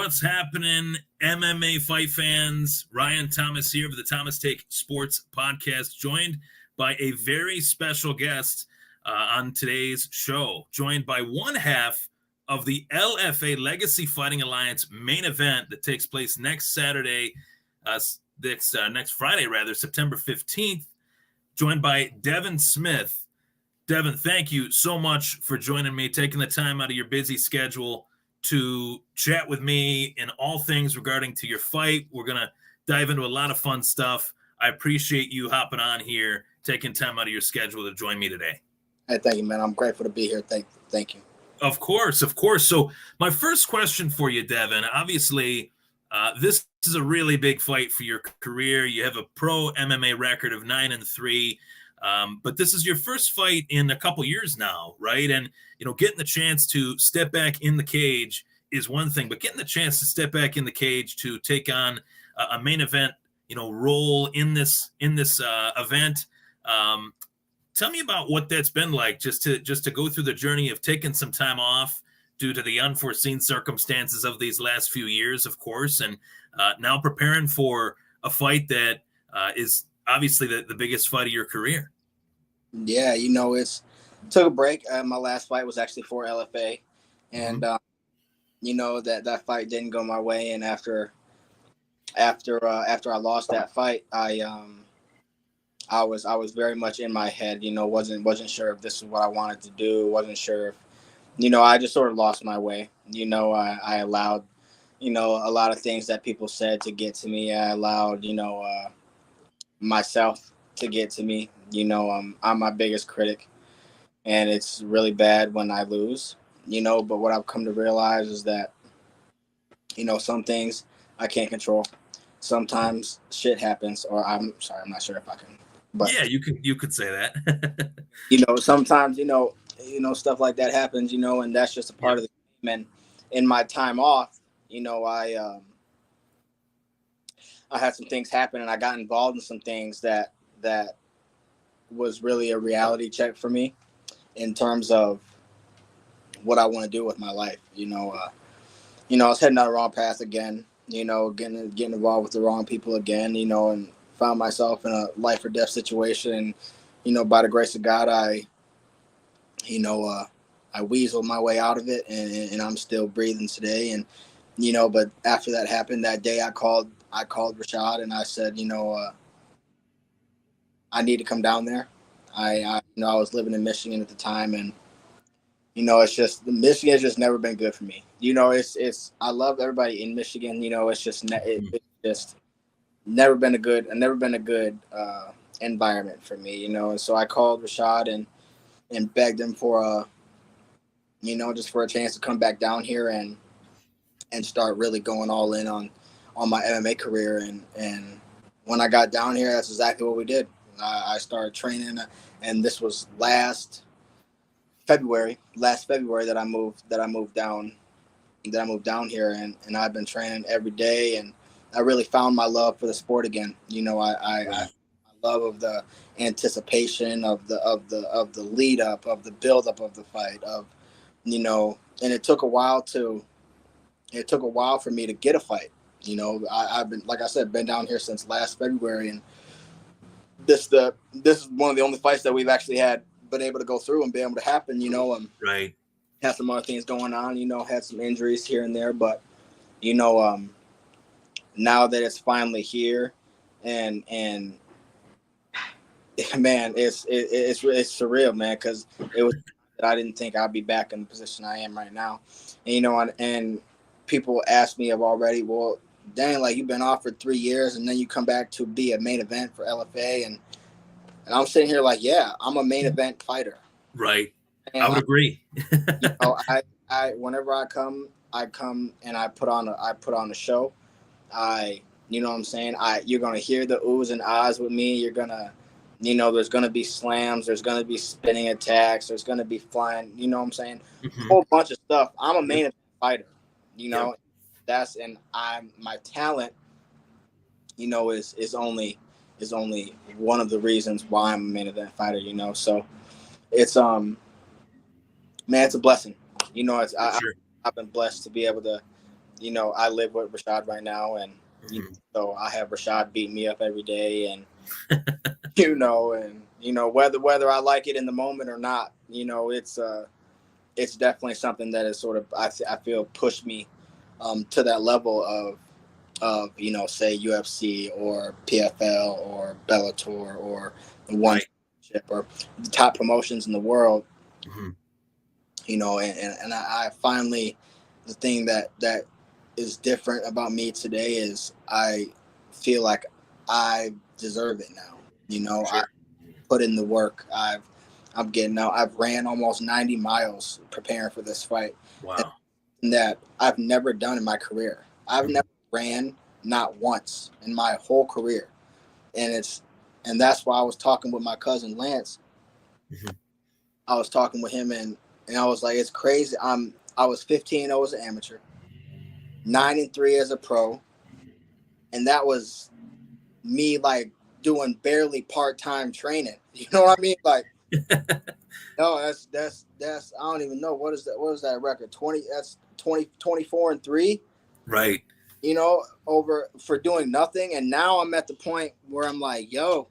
What's happening, MMA fight fans? Ryan Thomas here for the Thomas Take Sports Podcast, joined by a very special guest on today's show, joined by one half of the LFA Legacy Fighting Alliance main event that takes place next Saturday, next Friday, September 15th, joined by Devin Smyth. Devin, thank you so much for joining me, taking the time out of your busy schedule to chat with me in all things regarding to your fight. We're going to dive into a lot of fun stuff. I appreciate you hopping on here, taking time out of your schedule to join me today. Hey, thank you, man. I'm grateful to be here. Thank you. Of course. So my first question for you, Devin, obviously this is a really big fight for your career. You have a pro MMA record of 9-3. But this is your first fight in a couple years now, right? And, getting the chance to step back in the cage is one thing, but getting the chance to step back in the cage to take on a main event, role in this event. Tell me about what that's been like, just to go through the journey of taking some time off due to the unforeseen circumstances of these last few years, of course, and now preparing for a fight that is obviously the biggest fight of your career. Yeah, it's took a break. My last fight was actually for LFA, and that fight didn't go my way. And after I lost that fight, I was very much in my head. Wasn't sure if this is what I wanted to do. Wasn't sure if, I just sort of lost my way. I allowed, a lot of things that people said to get to me. I allowed, myself to get to me. I'm my biggest critic, and it's really bad when I lose, but what I've come to realize is that, some things I can't control. Sometimes shit happens, or I'm not sure if I can, but yeah, you could say that. Sometimes, stuff like that happens, and that's just a part of the game. And in my time off, I had some things happen, and I got involved in some things that was really a reality check for me in terms of what I want to do with my life. I was heading down the wrong path again, getting involved with the wrong people again, and found myself in a life or death situation. And, by the grace of God, I weaseled my way out of it, and I'm still breathing today. And, but after that happened that day, I called Rashad and I said, I need to come down there. I was living in Michigan at the time, and it's just Michigan has just never been good for me. It's I love everybody in Michigan. It's just it's never been a good environment for me. And so I called Rashad and begged him for just for a chance to come back down here and start really going all in on my MMA career. And when I got down here, that's exactly what we did. I started training, and this was last February that I moved down here, and I've been training every day, and I really found my love for the sport again. I love of the anticipation of the lead up, of the build up of the fight, and it took a while for me to get a fight. I've been, like I said, been down here since last February, and this is one of the only fights that we've actually been able to go through and be able to happen. Right. Had some other things going on. had some injuries here and there, but now that it's finally here, and man, it's surreal, man, because it was that I didn't think I'd be back in the position I am right now. And and people ask me already, well, dang, like you've been off for 3 years and then you come back to be a main event for LFA, and I'm sitting here like, yeah, I'm a main event fighter. Right. And I would agree. I whenever I come and I put on a show. You know what I'm saying? You're gonna hear the oohs and ahs with me. You're gonna, there's gonna be slams, there's gonna be spinning attacks, there's gonna be flying. You know what I'm saying? Mm-hmm. A whole bunch of stuff. I'm a main event fighter. And my talent, is only one of the reasons why I'm a main event fighter. So it's man, it's a blessing. I've been blessed to be able to I live with Rashad right now, and so I have Rashad beat me up every day, and whether I like it in the moment or not, it's definitely something that is sort of I feel pushed me to that level of say UFC or PFL or Bellator or the one championship or the top promotions in the world. And I finally, the thing that is different about me today is I feel like I deserve it now. I put in the work. I'm getting out. I've ran almost 90 miles preparing for this fight. Wow. And that I've never done in my career. I've never ran not once in my whole career. And that's why I was talking with my cousin Lance. I was talking with him and I was like, it's crazy. I was 15-0 as an amateur, 9-3 as a pro. And that was me like doing barely part-time training. You know what I mean? Like, no, that's I don't even know. What is that record? 24-3. Right. Over for doing nothing. And now I'm at the point where I'm like, yo,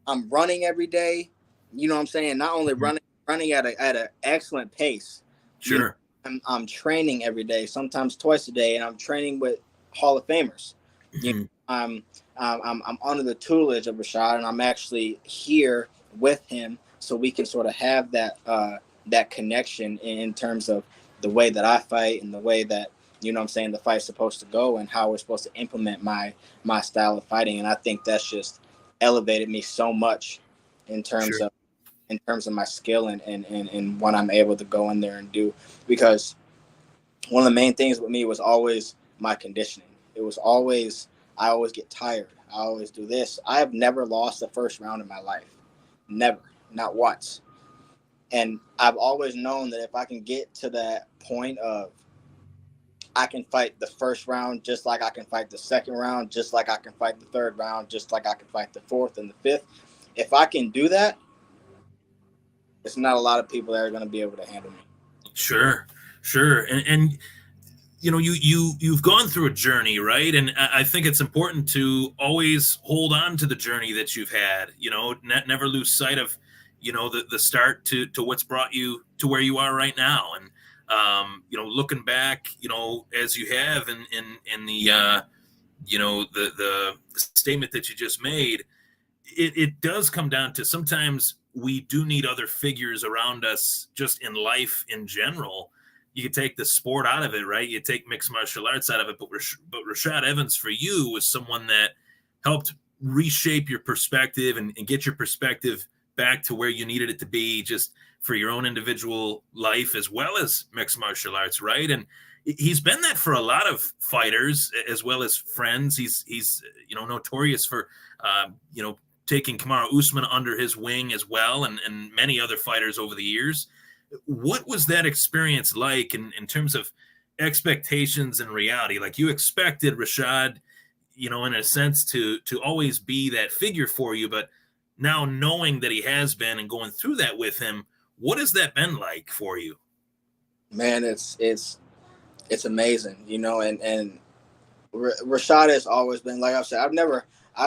I'm running every day. You know what I'm saying? Not only running at an excellent pace. Sure. I'm training every day, sometimes twice a day, and I'm training with Hall of Famers. I'm under the tutelage of Rashad, and I'm actually here with him, so we can sort of have that connection in terms of the way that I fight and the way that the fight's supposed to go and how we're supposed to implement my style of fighting. And I think that's just elevated me so much in terms of my skill and what I'm able to go in there and do. Because one of the main things with me was always my conditioning. It was always, I always get tired. I always do this. I have never lost the first round in my life. Never. Not once. And I've always known that if I can get to that point of I can fight the first round just like I can fight the second round, just like I can fight the third round, just like I can fight the fourth and the fifth. If I can do that, it's not a lot of people that are going to be able to handle me. Sure. And you've gone through a journey, right? And I think it's important to always hold on to the journey that you've had, never lose sight of, the start to what's brought you to where you are right now. And, looking back, as you have in the, the statement that you just made, it does come down to sometimes we do need other figures around us just in life in general. You could take the sport out of it, right? You take mixed martial arts out of it, but Rashad Evans for you was someone that helped reshape your perspective and get your perspective back to where you needed it to be, just for your own individual life as well as mixed martial arts, right? And he's been that for a lot of fighters as well as friends. He's notorious for taking Kamaru Usman under his wing as well, and many other fighters over the years. What was that experience like in terms of expectations and reality? Like, you expected Rashad, in a sense, to always be that figure for you, but now knowing that he has been and going through that with him, what has that been like for you? Man, it's amazing, and Rashad has always been, like I said, I've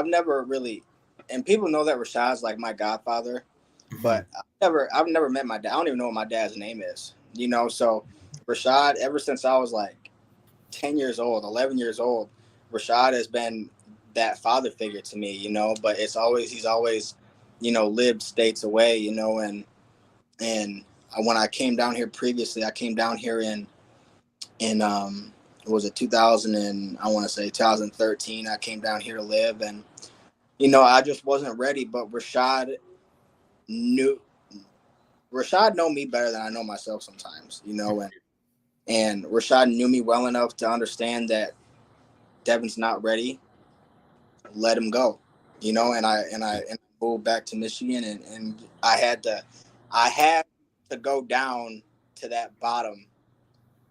never really, and people know that Rashad's like my godfather, but I've never met my dad. I don't even know what my dad's name is, so Rashad, ever since I was like 10 years old, 11 years old, Rashad has been that father figure to me, but he's always, lived states away, and when I came down here previously, I came down here in it was a 2013. I came down here to live, and I just wasn't ready. But Rashad know me better than I know myself sometimes, and Rashad knew me well enough to understand that Devin's not ready. Let him go, and I moved back to Michigan, and I had to go down to that bottom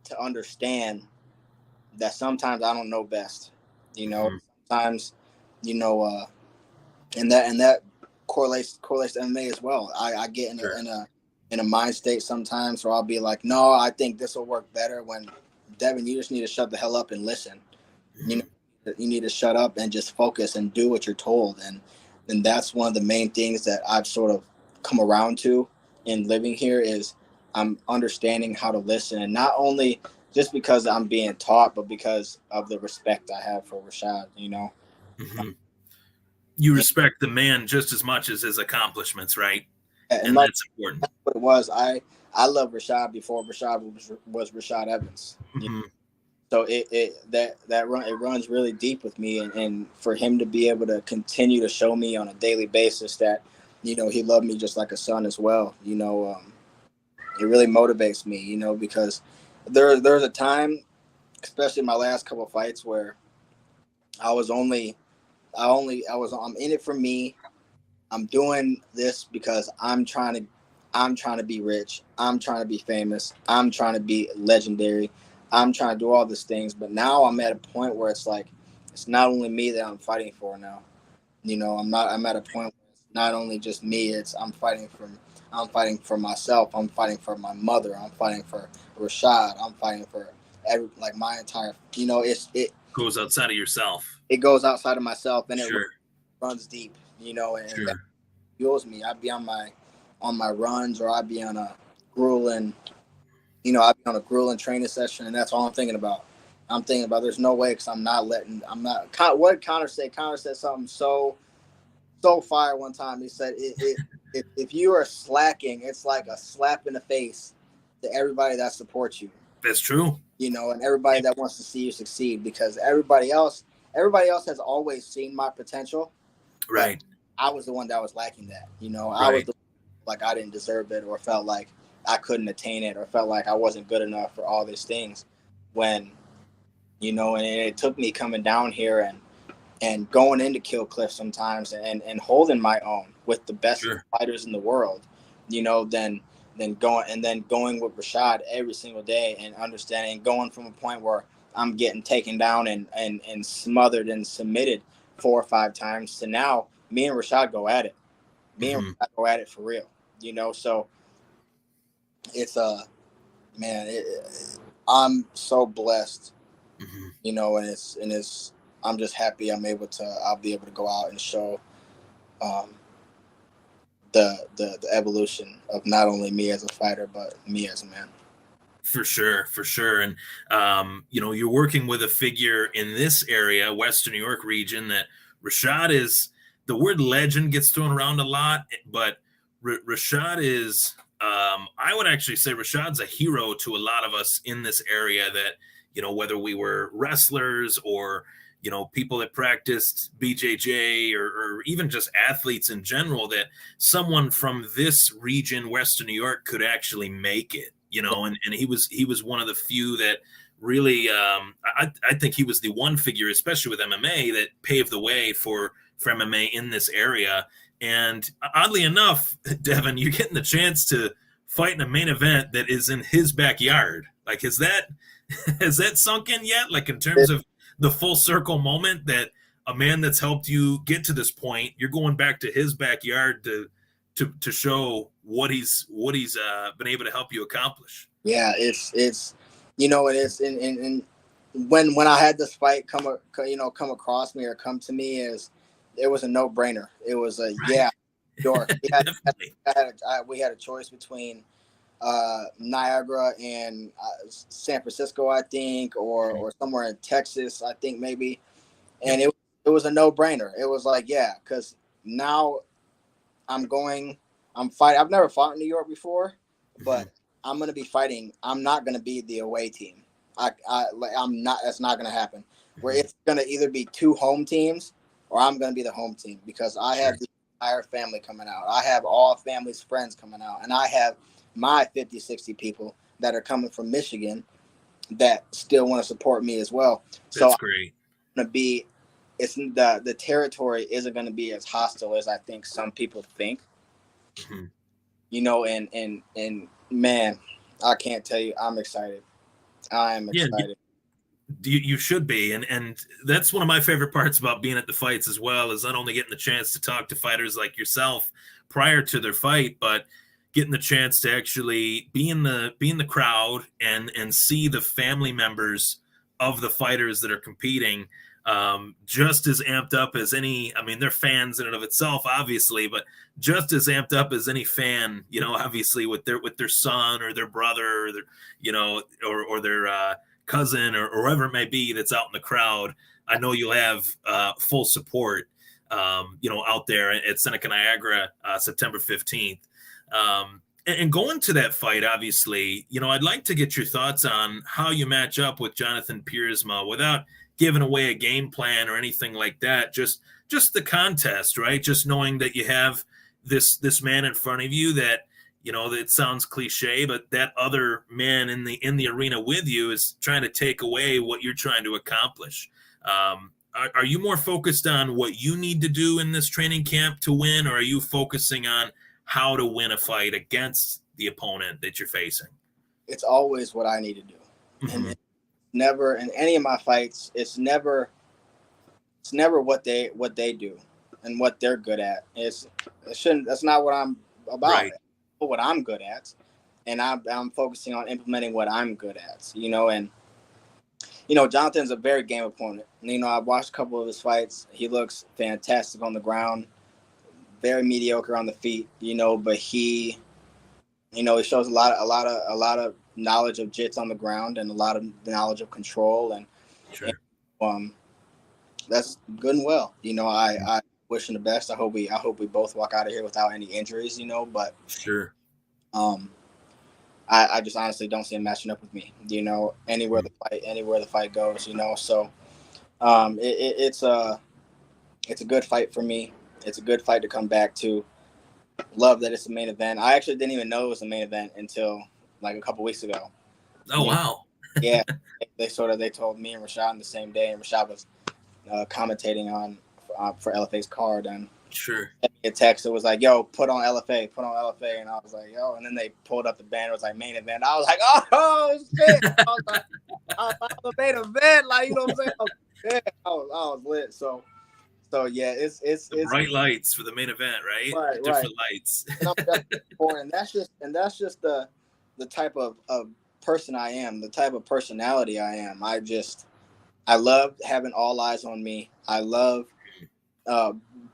to understand that sometimes I don't know best, sometimes, and that correlates to MMA as well. I get in a mind state sometimes where I'll be like, no, I think this will work better, when Devin, you just need to shut the hell up and listen. You Mhm. know, you need to shut up and just focus and do what you're told. And that's one of the main things that I've sort of come around to in living here is I'm understanding how to listen, and not only just because I'm being taught, but because of the respect I have for Rashad. Mhm. You respect the man just as much as his accomplishments, right? And And like that's important. what it was, I love Rashad before Rashad was Rashad Evans. Mhm. So that run, it runs really deep with me, and for him to be able to continue to show me on a daily basis that he loved me just like a son as well. It really motivates me. Because there's a time, especially my last couple of fights, where I was only I'm in it for me. I'm doing this because I'm trying to be rich. I'm trying to be famous. I'm trying to be legendary. I'm trying to do all these things. But now I'm at a point where it's like it's not only me that I'm fighting for now. I'm at a point where it's not only just me, it's I'm fighting for myself. I'm fighting for my mother. I'm fighting for Rashad. I'm fighting for like my entire Goes outside of yourself. it goes outside of myself, and it Sure. runs deep, and that Sure. fuels me. I'd be on my runs, or grueling, I'd be on a grueling training session, and that's all I'm thinking about. I'm thinking about there's no way because I'm not. What did Connor say? Connor said something so fire one time. He said, if you are slacking, it's like a slap in the face to everybody that supports you, That's true. and everybody that wants to see you succeed, because everybody else has always seen my potential, but Right. I was the one that was lacking that. I was Right. like I didn't deserve it, or felt like I couldn't attain it, or felt like I wasn't good enough for all these things. When and it took me coming down here and going into Kill Cliff sometimes, and holding my own with the best Sure. fighters in the world, then going with Rashad every single day, and understanding, going from a point where I'm getting taken down and smothered and submitted 4 or 5 times, to now me and Rashad go at it. Me and Mhm. Rashad go at it for real. So it's man, I'm so blessed, Mhm. and it's I'm just happy I'll be able to go out and show um, the evolution of not only me as a fighter, but me as a man. For sure, for sure. And you're working with a figure in this area, Western New York region, that Rashad is, the word legend gets thrown around a lot, but Rashad is, I would actually say Rashad's a hero to a lot of us in this area that, whether we were wrestlers or, people that practiced BJJ, or even just athletes in general, that someone from this region, Western New York, could actually make it. And he was one of the few that really, I think he was the one figure, especially with MMA, that paved the way for MMA in this area. And oddly enough, Devin, you're getting the chance to fight in a main event that is in his backyard. Like, has that sunk in yet? Like, in terms of the full circle moment that a man that's helped you get to this point, you're going back to his backyard to show what he's been able to help you accomplish. Yeah, it's it is, and when I had this fight come across me, or come to me, it was a no brainer. It was a Right. yeah, York. Definitely. We had a choice between Niagara and San Francisco, I think, or somewhere in Texas, I think maybe, Yep. and it was a no brainer. It was like, yeah, because now I'm going. I'm fighting. I've never fought in New York before, Mhm. but I'm gonna be fighting. I'm not gonna be the away team. I'm not. That's not gonna happen. Where Mhm. it's gonna either be two home teams, or I'm gonna be the home team, because I Sure. have the entire family coming out. I have all family's friends coming out, and I have my 50, 60 people that are coming from Michigan that still want to support me as well. So That's I'm great. gonna be. It's the territory isn't going to be as hostile as I think some people think. Mhm. And man, I can't tell you, I'm excited. I am Yeah, excited. you should be, and that's one of my favorite parts about being at the fights as well, is not only getting the chance to talk to fighters like yourself prior to their fight, but getting the chance to actually be in the crowd and see the family members of the fighters that are competing, just as amped up as any. I mean, they're fans in and of itself, obviously, but just as amped up as any fan, obviously with their son or their brother, or their, or their cousin or whoever it may be that's out in the crowd. I know you'll have full support, out there at Seneca Niagara, September 15th. And going to that fight, obviously, I'd like to get your thoughts on how you match up with Jonathan Piersma without giving away a game plan or anything like that. Just the contest, right? Just knowing that you have this man in front of you that, it sounds cliche, but that other man in the arena with you is trying to take away what you're trying to accomplish. Are you more focused on what you need to do in this training camp to win, or are you focusing on how to win a fight against the opponent that you're facing? It's always what I need to do. Mm-hmm. And it's never in any of my fights, it's never what they do and what they're good at. That's not what I'm about. Right. What I'm good at. And I'm focusing on implementing what I'm good at, and Jonathan's a very game opponent. I've watched a couple of his fights. He looks fantastic on the ground, very mediocre on the feet, but he shows a lot of knowledge of jits on the ground and a lot of knowledge of control, and sure. That's good and well. I wish him the best. I hope we both walk out of here without any injuries, but sure. I just honestly don't see him matching up with me, anywhere the fight goes, so it's a good fight for me. It's a good fight to come back to. Love that it's the main event. I actually didn't even know it was the main event until like a couple weeks ago. Oh, wow. Yeah. They told me and Rashad on the same day, and Rashad was commentating on for LFA's card, and sure. A text that was like, yo, put on LFA, and I was like, yo, and then they pulled up the banner, it was like main event. I was like, oh shit. I was like, the main event, like, you know what I'm saying? I was lit. So yeah, it's bright lights for the main event, right? Different lights. And that's just the type of person I am, the type of personality I am. I love having all eyes on me. I love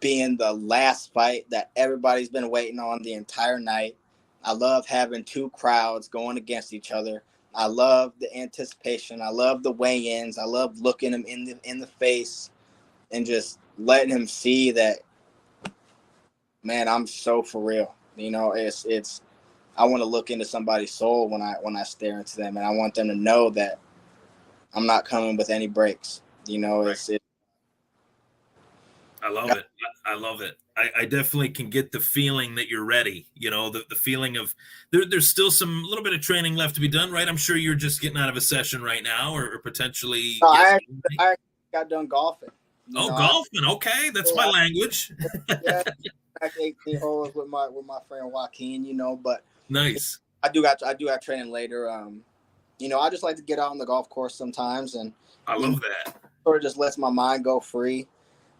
being the last fight that everybody's been waiting on the entire night. I love having two crowds going against each other. I love the anticipation. I love the weigh-ins. I love looking him in the face and just letting him see that, man, I'm so for real. It's I want to look into somebody's soul when I stare into them, and I want them to know that I'm not coming with any breaks. It's I love it. I love it. I definitely can get the feeling that you're ready. The feeling of there's still some little bit of training left to be done, right? I'm sure you're just getting out of a session right now, or potentially. No, I got done golfing. Golfing. Okay, that's my language. Yeah, back 18 holes with my friend Joaquin. But nice. I do have training later. I just like to get out on the golf course sometimes, and I love that. Sort of just lets my mind go free.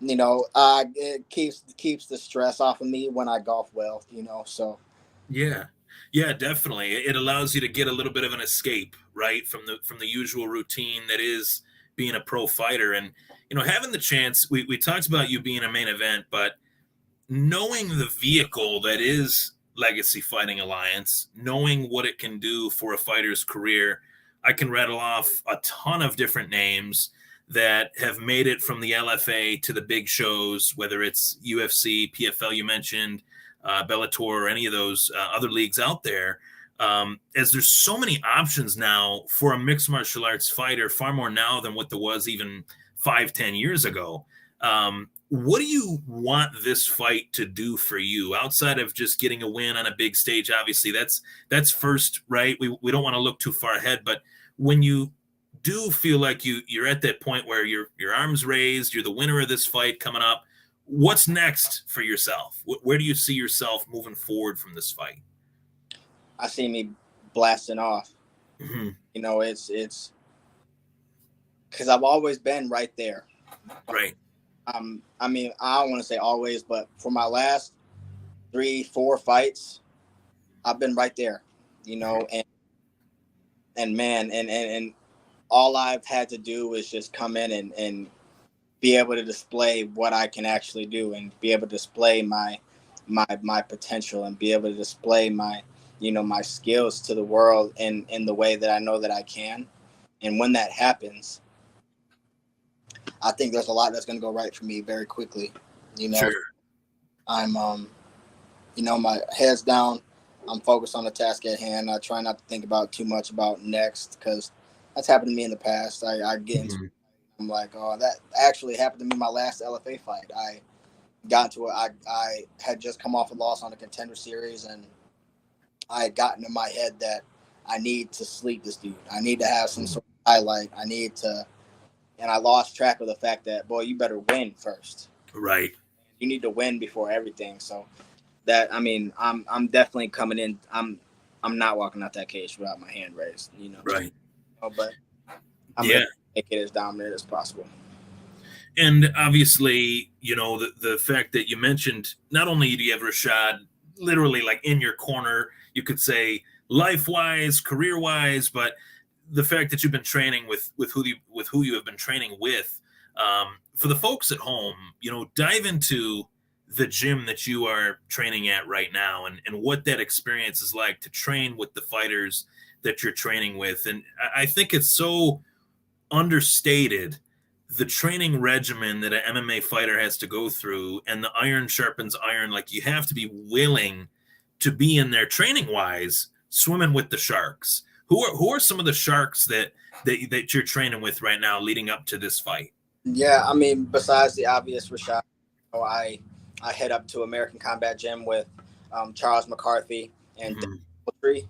It keeps the stress off of me when I golf well. So. Yeah, definitely. It allows you to get a little bit of an escape, right, from the usual routine that is being a pro fighter, and having the chance. We talked about you being a main event, but knowing the vehicle that is Legacy Fighting Alliance, knowing what it can do for a fighter's career, I can rattle off a ton of different names that have made it from the LFA to the big shows, whether it's UFC, PFL you mentioned, Bellator, or any of those other leagues out there. As there's so many options now for a mixed martial arts fighter, far more now than what there was even 5-10 years ago. What do you want this fight to do for you outside of just getting a win on a big stage? Obviously that's first, right? We don't want to look too far ahead, but when you do feel like you're at that point where your arms raised, you're the winner of this fight coming up, what's next for yourself? Where do you see yourself moving forward from this fight? I see me blasting off. Mm-hmm. It's because I've always been right there. Right. I don't want to say always, but for my last 3-4 fights, I've been right there, you know, and man, and all I've had to do is just come in and be able to display what I can actually do, and be able to display my potential, and be able to display my, you know, my skills to the world in the way that I know that I can. And when that happens, I think there's a lot that's going to go right for me very quickly. You know, Sure. I'm you know, my head's down. I'm focused on the task at hand. I try not to think about too much about next, because that's happened to me in the past. I get into, I'm like, oh, that actually happened to me in my last LFA fight. I got to it. I had just come off a loss on the Contender series, and I had gotten in my head that I need to sleep this dude. I need to have some sort of highlight. I need to, and I lost track of the fact that, boy, you better win first. Right. You need to win before everything. So that, I mean, I'm definitely coming in. I'm not walking out that cage without my hand raised, you know. Right. You know, but I'm gonna make it as dominant as possible. And obviously, you know, the fact that you mentioned, not only do you have Rashad literally like in your corner, you could say life-wise, career-wise, but the fact that you've been training with who you have been training with. For the folks at home, you know, dive into the gym that you are training at right now, and what that experience is like to train with the fighters that you're training with. And I think it's so understated, the training regimen that an MMA fighter has to go through, and the iron sharpens iron. Like, you have to be willing to be in there training wise, swimming with the sharks. Who are some of the sharks that you're training with right now leading up to this fight? Yeah, I mean, besides the obvious Rashad, you know, I head up to American Combat Gym with Charles McCarthy and Devin Moultrie,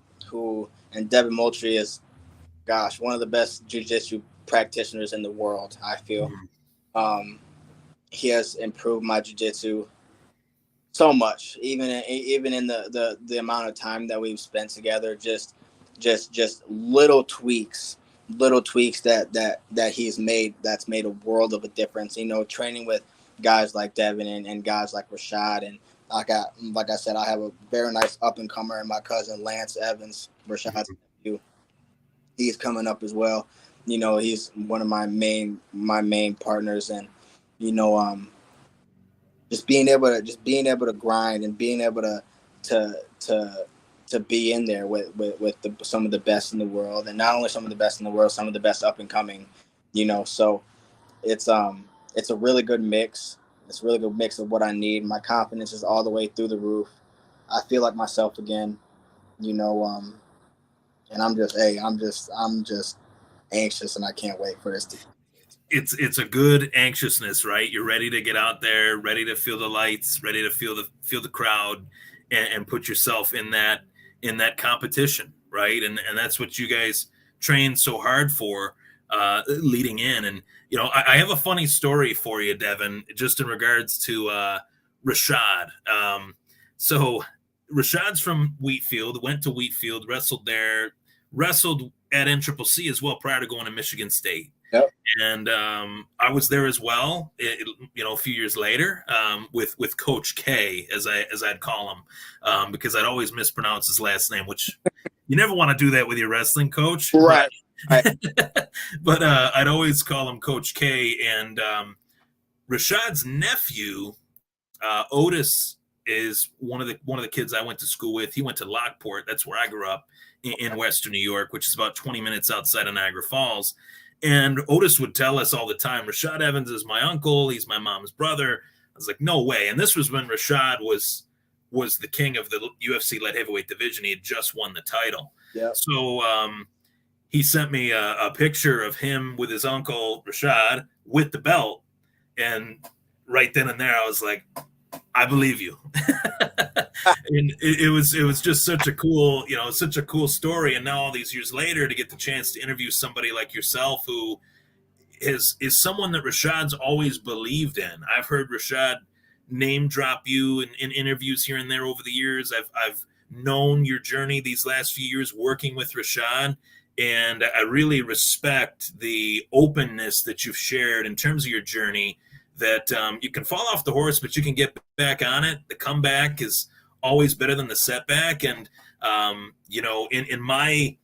and Devin Moultrie is, gosh, one of the best jiu-jitsu practitioners in the world, I feel. He has improved my jiu-jitsu so much, even in the amount of time that we've spent together. Just little tweaks that he's made, that's made a world of a difference. You know, training with guys like Devin and guys like Rashad, and like I said, I have a very nice up and comer in my cousin Lance Evans, Rashad's nephew. He's coming up as well. You know, he's one of my main partners, and you know, just being able to grind, and being able to be in there with some of the best in the world, and not only some of the best in the world, some of the best up and coming. You know, so it's a really good mix. It's a really good mix of what I need. My confidence is all the way through the roof. I feel like myself again. You know, and I'm just anxious, and I can't wait for this to. It's a good anxiousness, right? You're ready to get out there, ready to feel the lights, ready to feel the crowd, and put yourself in that competition, right? And that's what you guys train so hard for, leading in. And you know, I have a funny story for you, Devin, just in regards to Rashad. So Rashad's from Wheatfield, went to Wheatfield, wrestled there, wrestled at NCCC as well prior to going to Michigan State. Yep. And I was there as well, you know, a few years later, with Coach K, as I'd call him, because I'd always mispronounce his last name, which you never want to do that with your wrestling coach, right? But I'd always call him Coach K. And Rashad's nephew, Otis, is one of the kids I went to school with. He went to Lockport. That's where I grew up in Western New York, which is about 20 minutes outside of Niagara Falls. And Otis would tell us all the time, Rashad Evans is my uncle. He's my mom's brother. I was like, no way. And this was when Rashad was the king of the UFC light heavyweight division. He had just won the title. Yeah. So he sent me a picture of him with his uncle Rashad with the belt. And right then and there, I was like, I believe you. And it was just such a cool, you know, such a cool story. And now all these years later, to get the chance to interview somebody like yourself, who is someone that Rashad's always believed in. I've heard Rashad name drop you in interviews here and there over the years. I've known your journey these last few years working with Rashad, and I really respect the openness that you've shared in terms of your journey, that you can fall off the horse, but you can get back on it. The comeback is always better than the setback. And you know, in my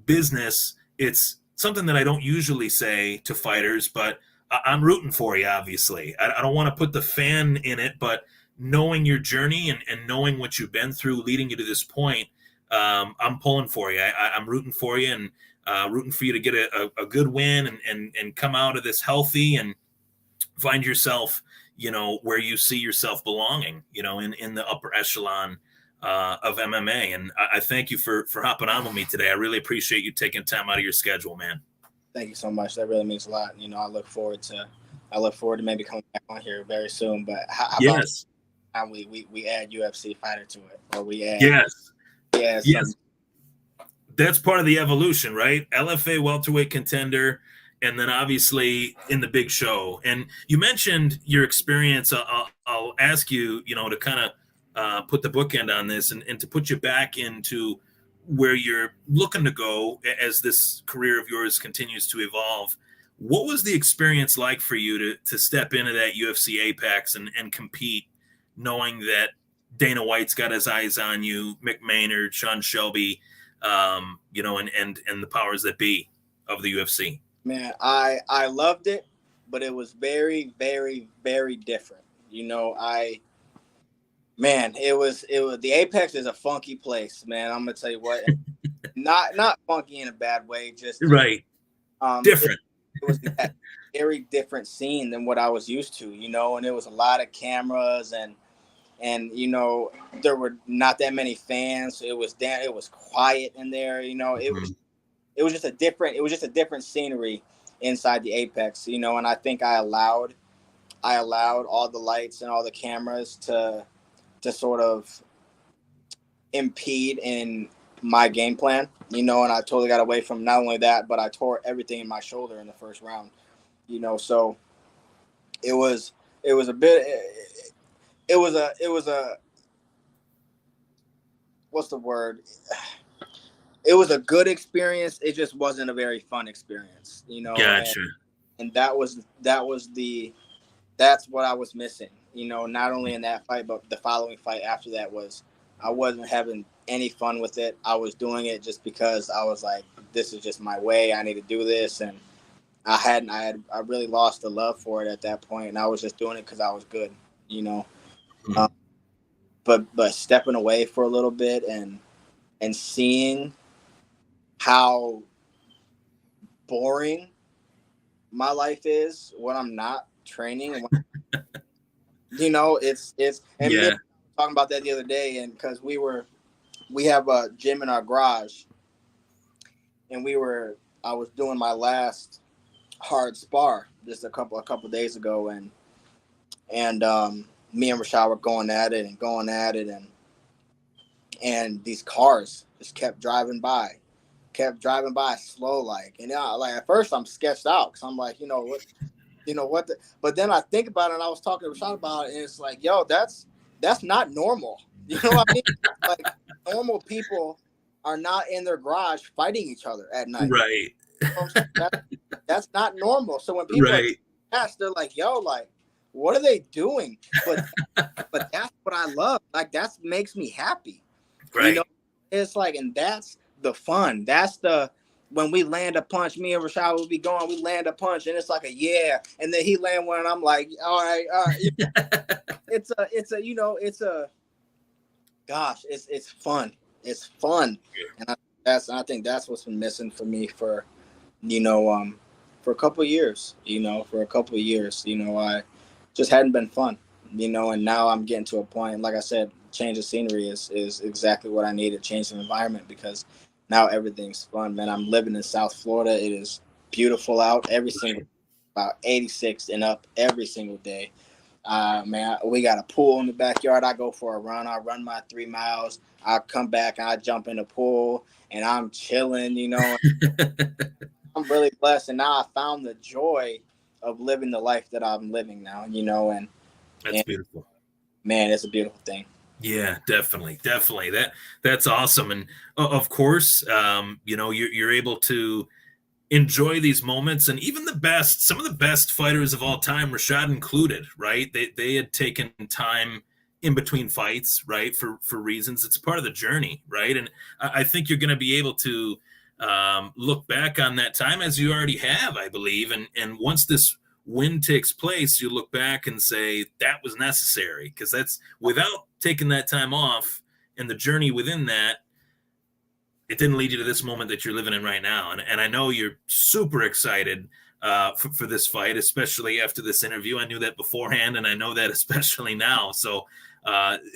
business, it's something that I don't usually say to fighters, but I'm rooting for you. Obviously, I don't want to put the fan in it, but knowing your journey and knowing what you've been through leading you to this point, I'm pulling for you. I'm rooting for you, and rooting for you to get a good win and come out of this healthy and find yourself, you know, where you see yourself belonging, you know, in the upper echelon of MMA. And I thank you for hopping on with me today. I really appreciate you taking time out of your schedule, man. Thank you so much. That really means a lot. You know, I look forward to maybe coming back on here very soon. But how Yes. about we add UFC fighter to it, or we add Yes. That's part of the evolution, right? LFA welterweight contender, and then obviously in the big show. And you mentioned your experience. I'll ask you, you know, to kind of put the bookend on this and to put you back into where you're looking to go as this career of yours continues to evolve. What was the experience like for you to step into that UFC Apex and compete, knowing that Dana White's got his eyes on you, Mick Maynard, Sean Shelby, you know, and the powers that be of the UFC? Man, I loved it, but it was very, very, very different. You know, it was the Apex is a funky place, man. I'm gonna tell you what, not funky in a bad way, just right, different. It was a very different scene than what I was used to, you know, and it was a lot of cameras and you know, there were not that many fans. So it was quiet in there, you know. It was just a different scenery inside the Apex, you know, and I think I allowed all the lights and all the cameras to sort of impede in my game plan, you know, and I totally got away from not only that, but I tore everything in my shoulder in the first round, you know, so it was a bit, it was a, what's the word? It was a good experience. It just wasn't a very fun experience, you know. Gotcha. And that's what I was missing, you know, not only in that fight, but the following fight after that I wasn't having any fun with it. I was doing it just because I was like, this is just my way. I need to do this. And I really lost the love for it at that point. And I was just doing it because I was good, you know. But stepping away for a little bit and seeing how boring my life is when I'm not training, you know, it's and we were talking about that the other day, and because we have a gym in our garage, and I was doing my last hard spar just a couple days ago, and me and Rashad were going at it, and these cars just kept driving by slow, like, and like at first I'm sketched out because I'm like, but then I think about it, and I was talking to Rashad about it, and it's like, yo, that's not normal. You know what I mean? Like, normal people are not in their garage fighting each other at night. Right. You know, that's not normal. So when people ask, they're like, yo, like, what are they doing? But that's what I love. Like, that makes me happy. Right. You know, it's like, and that's the fun. That's when we land a punch, me and Rashad will be going, we land a punch, and it's like and then he land one, and I'm like, all right. It's fun. It's fun. And I think that's what's been missing for me for a couple of years, I just hadn't been fun, and now I'm getting to a point, like I said, change of scenery is exactly what I needed, change of environment, because now everything's fun, man. I'm living in South Florida. It is beautiful out every single, about 86 and up every single day. Man, we got a pool in the backyard. I go for a run. I run my 3 miles. I come back and I jump in the pool and I'm chilling, I'm really blessed. And now I found the joy of living the life that I'm living now, and that's beautiful. Man, it's a beautiful thing. Yeah, definitely. That's awesome. And of course, you're able to enjoy these moments, and even some of the best fighters of all time, Rashad included, right? They had taken time in between fights, right? For reasons, it's part of the journey, right? And I think you're going to be able to look back on that time, as you already have, I believe. And once this win takes place, you look back and say that was necessary, because that's without taking that time off and the journey within that, it didn't lead you to this moment that you're living in right now. And I know you're super excited for this fight, especially after this interview. I knew that beforehand, and I know that especially now. So,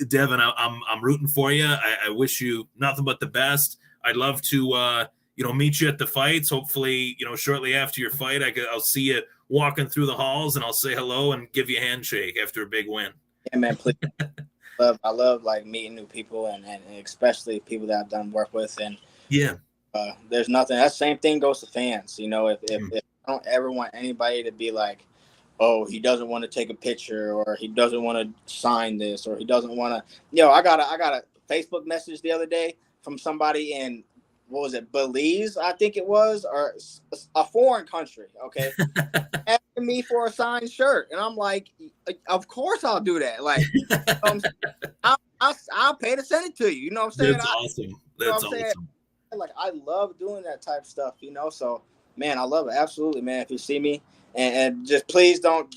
Devin, I'm rooting for you. I wish you nothing but the best. I'd love to, meet you at the fights. Hopefully, shortly after your fight, I'll see you walking through the halls, and I'll say hello and give you a handshake after a big win. Yeah, man, please. I love like meeting new people and especially people that I've done work with. And yeah, there's nothing. That same thing goes to fans. If I don't ever want anybody to be like, oh, he doesn't want to take a picture, or he doesn't want to sign this, or he doesn't want to. I got a Facebook message the other day from somebody in, what was it, Belize, I think it was, or a foreign country. Okay, asking me for a signed shirt, and I'm like, of course I'll do that. Like, I'll pay to send it to you. You know what I'm saying? That's awesome. That's awesome. Like, I love doing that type of stuff. So man, I love it. Absolutely, man. If you see me, and just please don't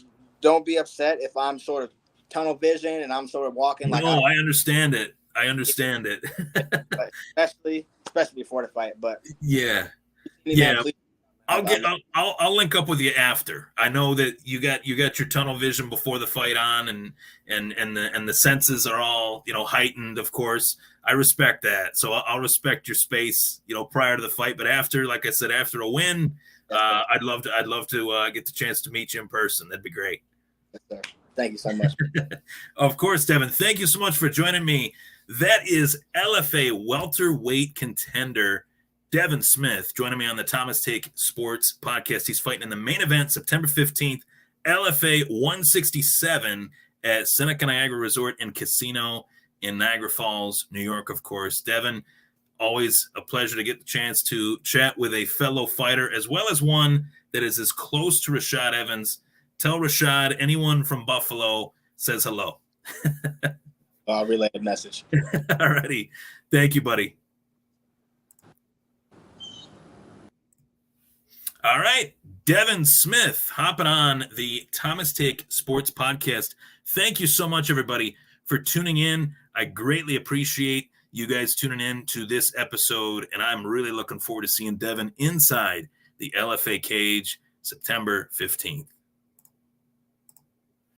be upset if I'm sort of tunnel vision and I'm sort of walking like. No, I understand it. especially before the fight. But yeah. Man, please, I'll link up with you after. I know that you got your tunnel vision before the fight on, and the senses are all heightened. Of course, I respect that. So I'll respect your space prior to the fight. But after, like I said, after a win, I'd love to get the chance to meet you in person. That'd be great. Yes, sir. Thank you so much. Of course, Devin. Thank you so much for joining me. That is LFA welterweight contender Devin Smyth joining me on the Thomas Take Sports podcast. He's fighting in the main event September 15th, LFA 167 at Seneca Niagara Resort and Casino in Niagara Falls, New York, of course. Devin, always a pleasure to get the chance to chat with a fellow fighter, as well as one that is as close to Rashad Evans. Tell Rashad anyone from Buffalo says hello. I'll relay the message. All righty. Thank you, buddy. All right. Devin Smyth hopping on the Thomas Take Sports podcast. Thank you so much, everybody, for tuning in. I greatly appreciate you guys tuning in to this episode, and I'm really looking forward to seeing Devin inside the LFA cage September 15th.